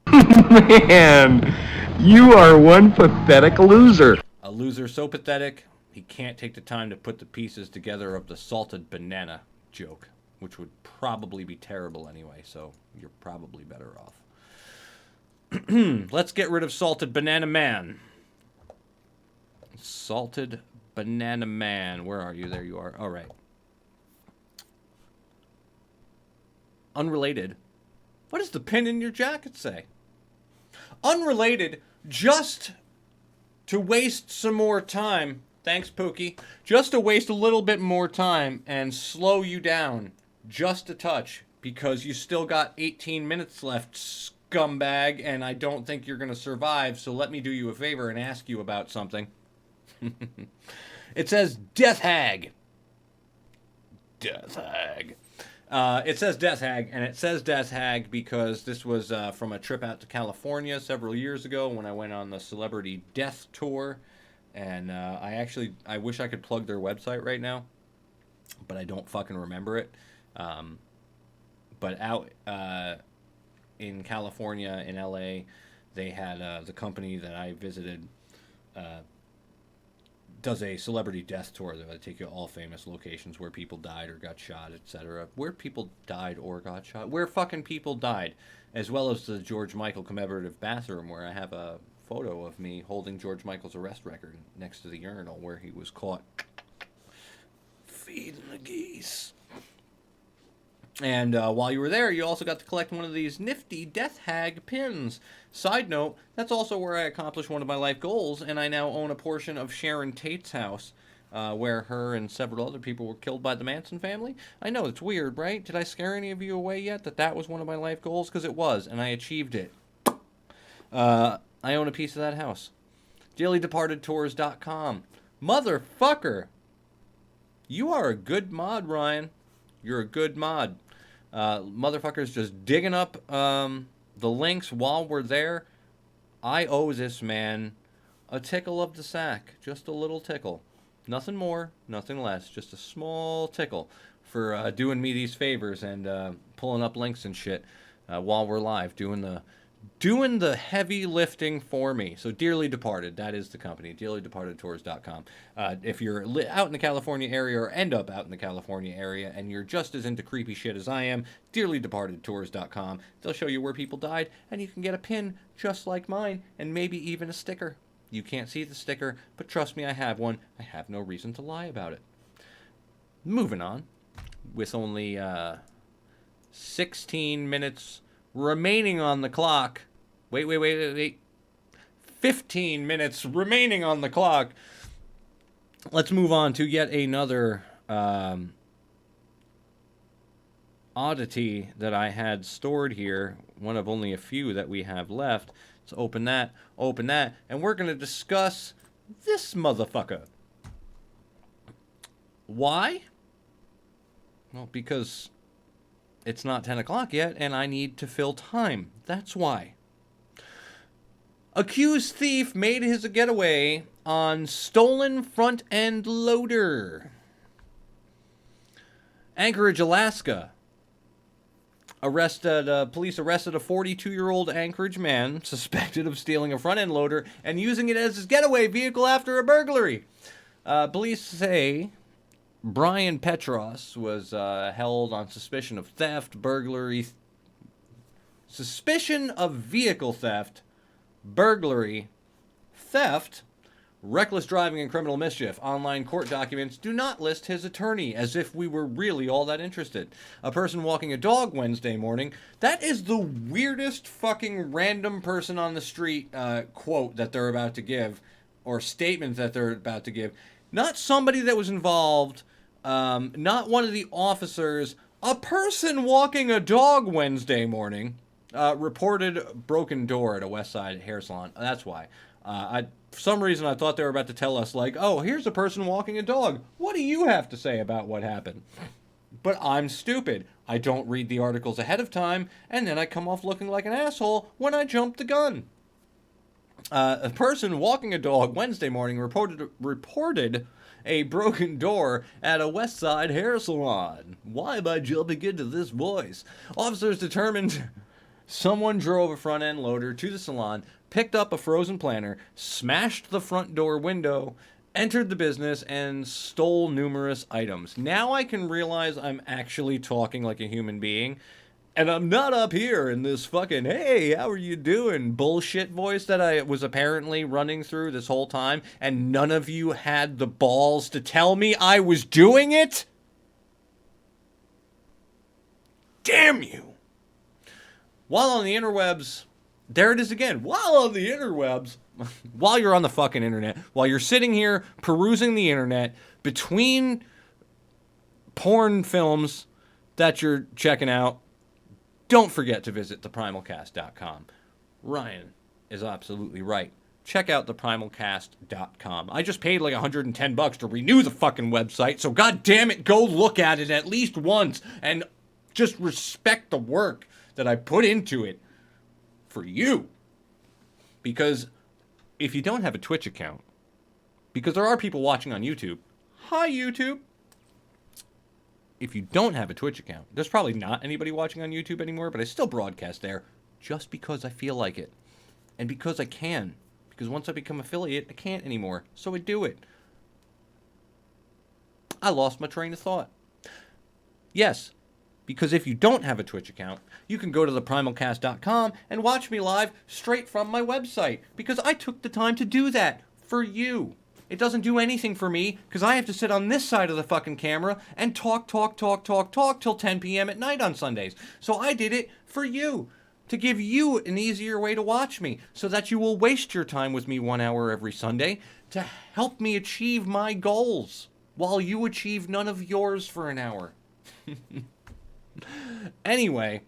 Man, you are one pathetic loser. A loser so pathetic, he can't take the time to put the pieces together of the salted banana joke. which would probably be terrible anyway, so you're probably better off. Let's get rid of Salted Banana Man. Salted Banana Man. Where are you? There you are. All right. Unrelated. What does the pin in your jacket say? Unrelated, just to waste some more time. Thanks, Pookie. Just to waste a little bit more time and slow you down just a touch because you still got 18 minutes left, scumbag, and I don't think you're going to survive, so let me do you a favor and ask you about something. It says Death Hag. Death Hag. It says Death Hag, and it says Death Hag because this was from a trip out to California several years ago when I went on the Celebrity Death Tour. And I wish I could plug their website right now, but I don't fucking remember it. But out in California, in LA, they had the company that I visited does a celebrity death tour. They take you to all famous locations where people died or got shot, etc. Where people died or got shot. Where fucking people died. As well as the George Michael commemorative bathroom where I have a photo of me holding George Michael's arrest record next to the urinal where he was caught feeding the geese. And while you were there, you also got to collect one of these nifty Death Hag pins. Side note, that's also where I accomplished one of my life goals, and I now own a portion of Sharon Tate's house, where her and several other people were killed by the Manson family. I know, it's weird, right? Did I scare any of you away yet that was one of my life goals? Because it was, and I achieved it. I own a piece of that house. DearlyDepartedTours.com. Motherfucker! You are a good mod, Ryan. You're a good mod. Motherfucker's just digging up the links while we're there. I owe this man a tickle of the sack. Just a little tickle. Nothing more, nothing less. Just a small tickle for doing me these favors and pulling up links and shit while we're live. Doing the heavy lifting for me. So Dearly Departed, that is the company, DearlyDepartedTours.com. If you're out in the California area or end up out in the California area and you're just as into creepy shit as I am, DearlyDepartedTours.com. They'll show you where people died and you can get a pin just like mine and maybe even a sticker. You can't see the sticker, but trust me, I have one. I have no reason to lie about it. Moving on, with only 16 minutes remaining on the clock. Wait. 15 minutes remaining on the clock. Let's move on to yet another oddity that I had stored here. One of only a few that we have left. Let's open that, and we're going to discuss this motherfucker. Why? Well, because it's not 10 o'clock yet, and I need to fill time. That's why. Accused thief made his getaway on stolen front-end loader. Anchorage, Alaska. Police arrested a 42-year-old Anchorage man suspected of stealing a front-end loader and using it as his getaway vehicle after a burglary. Police say Brian Petros was held on suspicion of theft, burglary, suspicion of vehicle theft, burglary, theft, reckless driving, and criminal mischief. Online court documents do not list his attorney, as if we were really all that interested. A person walking a dog Wednesday morning. That is the weirdest fucking random person on the street quote that they're about to give, or statement that they're about to give. Not somebody that was involved, not one of the officers. A person walking a dog Wednesday morning reported broken door at a West Side hair salon. That's why. For some reason, I thought they were about to tell us, like, oh, here's a person walking a dog. What do you have to say about what happened? But I'm stupid. I don't read the articles ahead of time, and then I come off looking like an asshole when I jump the gun. A person walking a dog Wednesday morning reported a broken door at a West Side hair salon. Why am I jumping into this voice? Officers determined someone drove a front-end loader to the salon, picked up a frozen planter, smashed the front door window, entered the business and stole numerous items. Now I can realize I'm actually talking like a human being, and I'm not up here in this fucking, hey, how are you doing, bullshit voice that I was apparently running through this whole time, and none of you had the balls to tell me I was doing it? Damn you! While on the interwebs, there it is again. While on the interwebs, while you're on the fucking internet, while you're sitting here perusing the internet between porn films that you're checking out, don't forget to visit theprimalcast.com. Ryan is absolutely right. Check out theprimalcast.com. I just paid like $110 to renew the fucking website, so god damn it, go look at it at least once and just respect the work that I put into it for you. Because if you don't have a Twitch account, because there are people watching on YouTube. Hi, YouTube. If you don't have a Twitch account, there's probably not anybody watching on YouTube anymore, but I still broadcast there just because I feel like it. And because I can. Because once I become affiliate, I can't anymore. So I do it. I lost my train of thought. Yes, because if you don't have a Twitch account, you can go to theprimalcast.com and watch me live straight from my website. Because I took the time to do that for you. It doesn't do anything for me because I have to sit on this side of the fucking camera and talk till 10 p.m. at night on Sundays. So I did it for you, to give you an easier way to watch me so that you will waste your time with me 1 hour every Sunday to help me achieve my goals while you achieve none of yours for an hour. Anyway,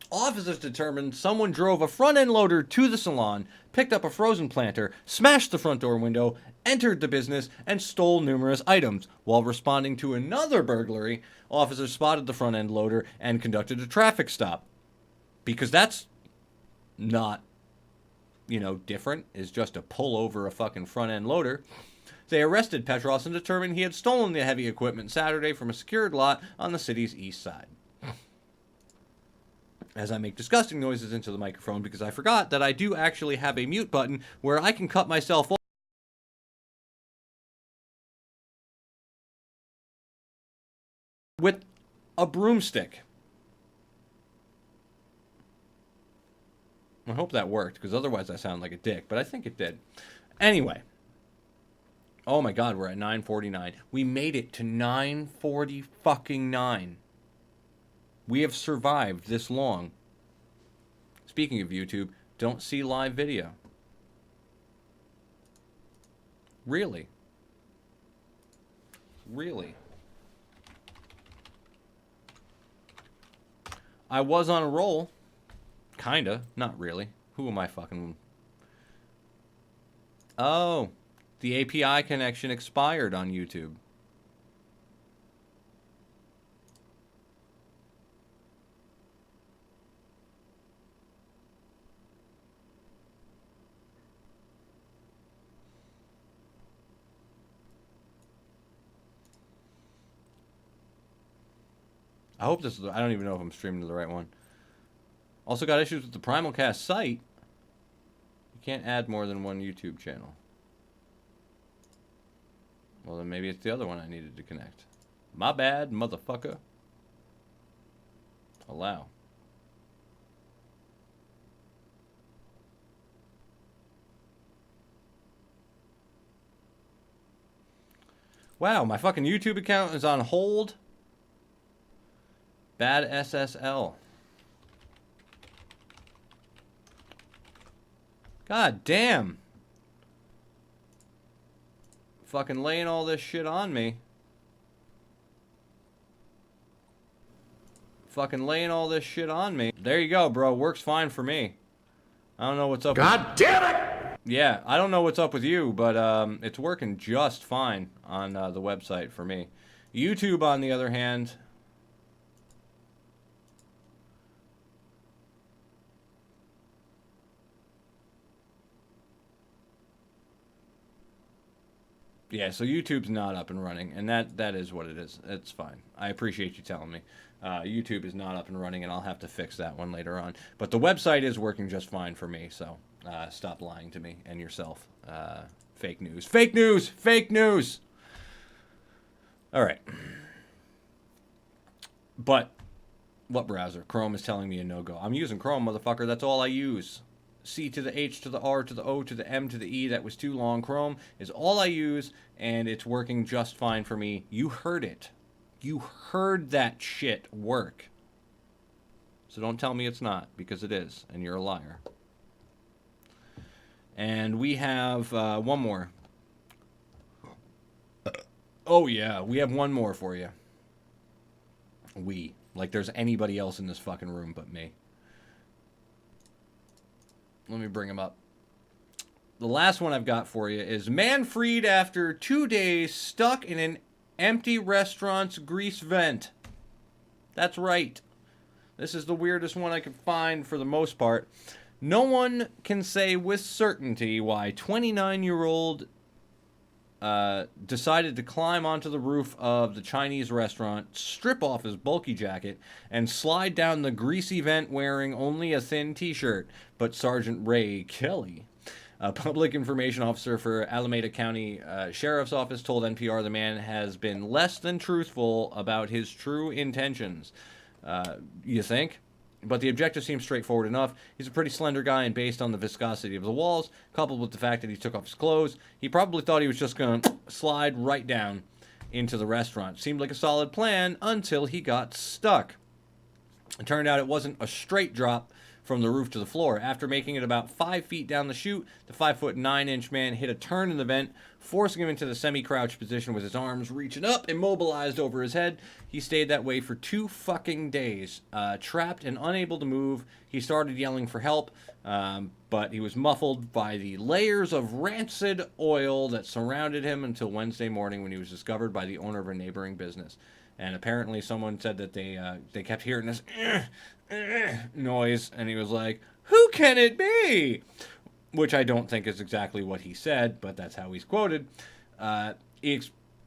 officers determined someone drove a front-end loader to the salon, picked up a frozen planter, smashed the front door window, entered the business, and stole numerous items. While responding to another burglary, officers spotted the front-end loader and conducted a traffic stop. Because that's not, different. It's just to pull over a fucking front-end loader. They arrested Petros and determined he had stolen the heavy equipment Saturday from a secured lot on the city's east side. As I make disgusting noises into the microphone because I forgot that I do actually have a mute button where I can cut myself off with a broomstick. I hope that worked, because otherwise I sound like a dick, but I think it did. Anyway. Oh my god, we're at 9:49. We made it to 9:40 fucking 9. We have survived this long. Speaking of YouTube, don't see live video. Really? Really? I was on a roll. Kinda. Not really. Who am I fucking... Oh. The API connection expired on YouTube. I hope this is... I don't even know if I'm streaming to the right one. Also got issues with the Primalcast site. You can't add more than one YouTube channel. Well, then maybe it's the other one I needed to connect. My bad, motherfucker. Allow. Wow, my fucking YouTube account is on hold. Bad SSL. God damn. Fucking laying all this shit on me. Fucking laying all this shit on me. There you go, bro. Works fine for me. I don't know what's up. God damn it! Yeah, I don't know what's up with you, but it's working just fine on the website for me. YouTube, on the other hand... Yeah, so YouTube's not up and running, and that is what it is. It's fine. I appreciate you telling me. YouTube is not up and running, and I'll have to fix that one later on. But the website is working just fine for me, so Stop lying to me and yourself. Fake news. Fake news! Fake news! Alright. But, what browser? Chrome is telling me a no-go. I'm using Chrome, motherfucker. That's all I use. C to the H to the R to the O to the M to the E. That was too long. Chrome is all I use, and it's working just fine for me. You heard it. You heard that shit work. So don't tell me it's not, because it is, and you're a liar. And we have one more. Oh, yeah, we have one more for you. Like there's anybody else in this fucking room but me. Let me bring him up. The last one I've got for you is man freed after 2 days stuck in an empty restaurant's grease vent. That's right. This is the weirdest one I could find for the most part. No one can say with certainty why 29-year-old decided to climb onto the roof of the Chinese restaurant, strip off his bulky jacket, and slide down the greasy vent wearing only a thin t-shirt. But Sergeant Ray Kelly, a public information officer for Alameda County Sheriff's Office, told NPR the man has been less than truthful about his true intentions. You think? But the objective seems straightforward enough. He's a pretty slender guy, and based on the viscosity of the walls, coupled with the fact that he took off his clothes, he probably thought he was just going to slide right down into the restaurant. Seemed like a solid plan until he got stuck. It turned out it wasn't a straight drop from the roof to the floor. After making it about 5 feet down the chute, the 5'9" man hit a turn in the vent, forcing him into the semi-crouched position with his arms reaching up, immobilized over his head. He stayed that way for 2 fucking days. Trapped and unable to move, he started yelling for help, but he was muffled by the layers of rancid oil that surrounded him until Wednesday morning when he was discovered by the owner of a neighboring business. And apparently someone said that they kept hearing this noise, and he was like, "Who can it be?" Which I don't think is exactly what he said, but that's how he's quoted. He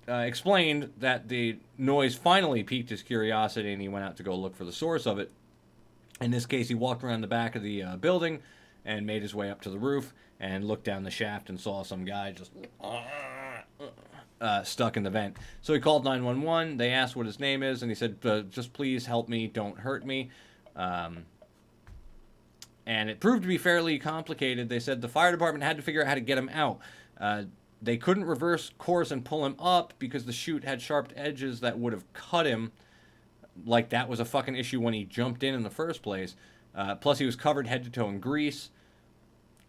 explained that the noise finally piqued his curiosity, and he went out to go look for the source of it. In this case, he walked around the back of the building and made his way up to the roof and looked down the shaft and saw some guy just stuck in the vent. So he called 911. They asked what his name is, and he said, just please help me, don't hurt me. And it proved to be fairly complicated. They said the fire department had to figure out how to get him out. They couldn't reverse course and pull him up because the chute had sharp edges that would have cut him. Like that was a fucking issue when he jumped in the first place. Plus he was covered head to toe in grease,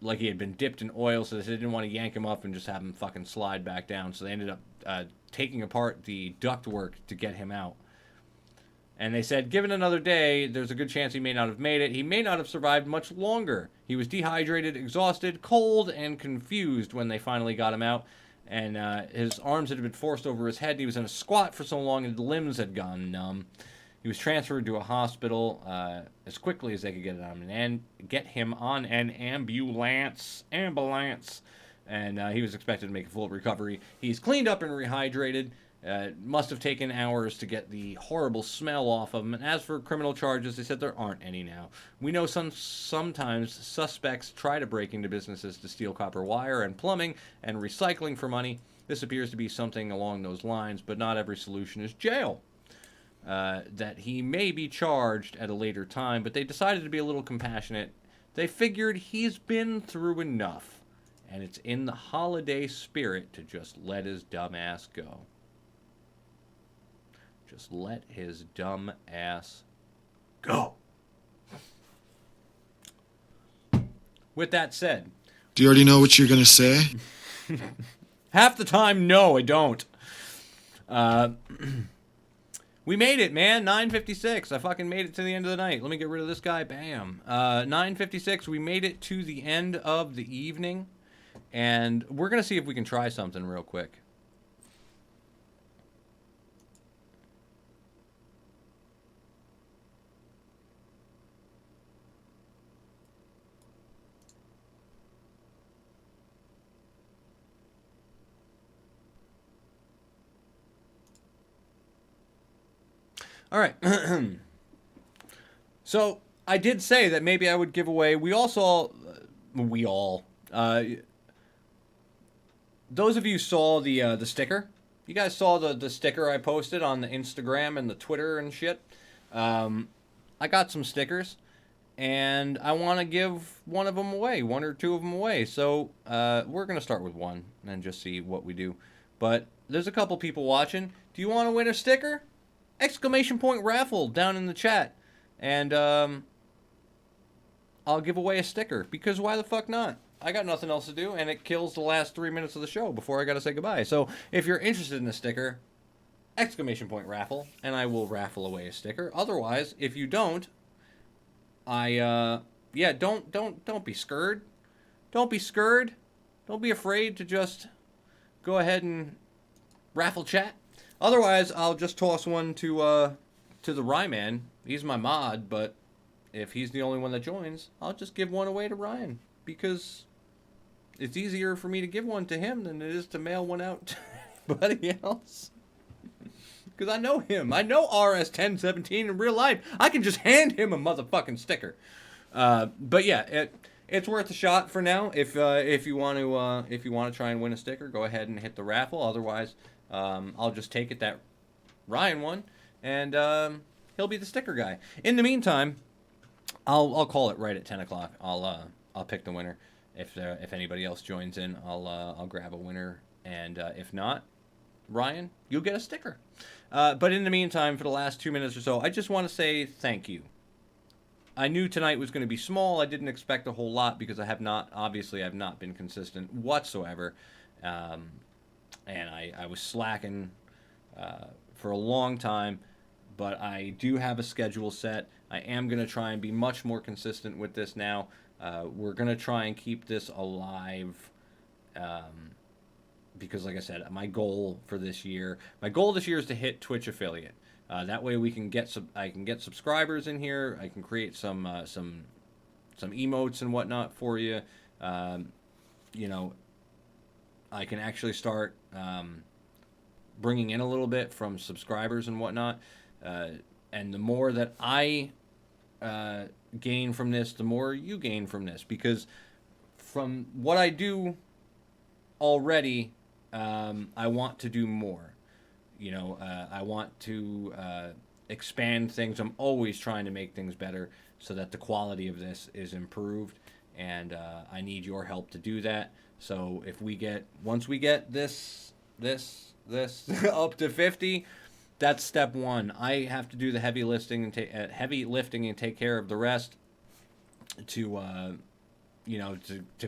like he had been dipped in oil, so they didn't want to yank him up and just have him fucking slide back down. So they ended up taking apart the ductwork to get him out. And they said, given another day, there's a good chance he may not have made it. He may not have survived much longer. He was dehydrated, exhausted, cold, and confused when they finally got him out. And his arms had been forced over his head. He was in a squat for so long, and his limbs had gone numb. He was transferred to a hospital as quickly as they could get him on an ambulance. And he was expected to make a full recovery. He's cleaned up and rehydrated. Must have taken hours to get the horrible smell off of him. And as for criminal charges, they said there aren't any now. We know sometimes suspects try to break into businesses to steal copper wire and plumbing and recycling for money. This appears to be something along those lines, but not every solution is jail. That he may be charged at a later time, but they decided to be a little compassionate. They figured he's been through enough, and it's in the holiday spirit to just let his dumb ass go. Just let his dumb ass go. With that said... Do you already know what you're going to say? Half the time, no, I don't. We made it, man. 9:56. I fucking made it to the end of the night. Let me get rid of this guy. Bam. 9:56. We made it to the end of the evening. And we're going to see if we can try something real quick. All right. So I did say that maybe I would give away. We all saw we all. Those of you saw the sticker. You guys saw the sticker I posted on the Instagram and the Twitter and shit. I got some stickers, and I want to give one of them away, one or two of them away. So we're going to start with one and just see what we do. But there's a couple people watching. Do you want to win a sticker? Exclamation point raffle down in the chat. And I'll give away a sticker, because why the fuck not? I got nothing else to do, and it kills the last 3 minutes of the show before I got to say goodbye. So if you're interested in a sticker, exclamation point raffle, and I will raffle away a sticker. Otherwise, if you don't, don't be scared. Don't be scared. Don't be afraid to just go ahead and raffle chat. Otherwise, I'll just toss one to the Ryman. He's my mod, but if he's the only one that joins, I'll just give one away to Ryan, because it's easier for me to give one to him than it is to mail one out to anybody else. Because I know him. I know RS1017 in real life. I can just hand him a motherfucking sticker. But yeah, it's worth a shot for now. If you want to try and win a sticker, go ahead and hit the raffle. Otherwise, I'll just take it that Ryan won, and he'll be the sticker guy. In the meantime, I'll call it right at 10 o'clock. I'll pick the winner. If anybody else joins in, I'll grab a winner, and if not, Ryan, you'll get a sticker. But in the meantime, for the last 2 minutes or so, I just want to say thank you. I knew tonight was going to be small. I didn't expect a whole lot, because I've not been consistent whatsoever, and I was slacking for a long time. But I do have a schedule set. I am going to try and be much more consistent with this now. We're going to try and keep this alive, because like I said, my goal this year is to hit Twitch affiliate. That way I can get subscribers in here. I can create some emotes and whatnot for you. You know, I can actually start bringing in a little bit from subscribers and whatnot. And the more that I gain from this, the more you gain from this. Because from what I do already, I want to do more. You know, I want to expand things. I'm always trying to make things better so that the quality of this is improved. And I need your help to do that. So once we get this up to 50, that's step one. I have to do the heavy lifting and take care of the rest to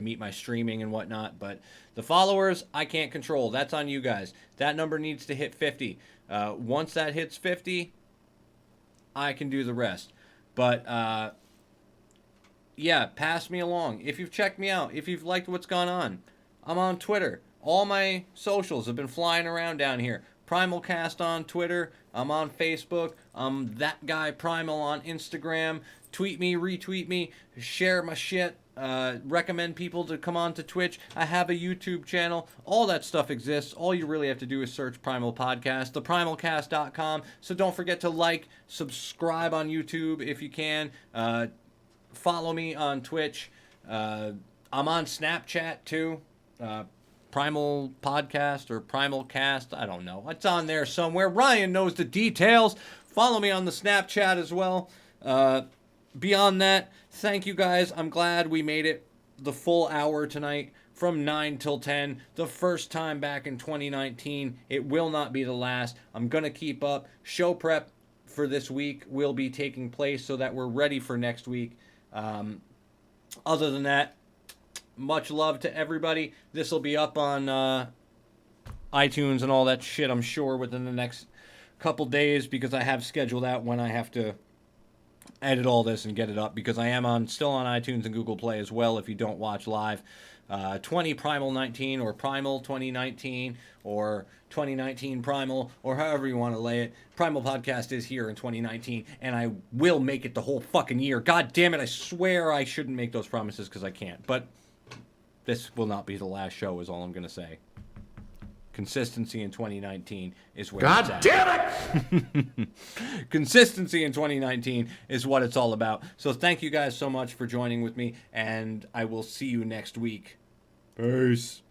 meet my streaming and whatnot. But the followers, I can't control. That's on you guys. That number needs to hit 50. Once that hits 50, I can do the rest. But yeah, pass me along. If you've checked me out, if you've liked what's gone on, I'm on Twitter. All my socials have been flying around down here. Primalcast on Twitter. I'm on Facebook. I'm that guy Primal on Instagram. Tweet me, retweet me, share my shit. Recommend people to come on to Twitch. I have a YouTube channel. All that stuff exists. All you really have to do is search Primal Podcast, theprimalcast.com. So don't forget to like, subscribe on YouTube if you can. Follow me on Twitch. I'm on Snapchat too. Primal Podcast or Primal Cast. I don't know. It's on there somewhere. Ryan knows the details. Follow me on the Snapchat as well. Beyond that, thank you guys. I'm glad we made it the full hour tonight from 9 till 10. The first time back in 2019. It will not be the last. I'm going to keep up. Show prep for this week will be taking place so that we're ready for next week. Other than that, much love to everybody. This will be up on iTunes and all that shit, I'm sure, within the next couple days, because I have scheduled out when I have to edit all this and get it up, because I am still on iTunes and Google Play as well if you don't watch live. 20 Primal 19 or Primal 2019 or 2019 Primal, or however you want to lay it. Primal Podcast is here in 2019, and I will make it the whole fucking year. God damn it, I swear I shouldn't make those promises because I can't. But this will not be the last show is all I'm going to say. Consistency in 2019 is where God it's at. damn it! Consistency in 2019 is what it's all about. So thank you guys so much for joining with me, and I will see you next week. Peace.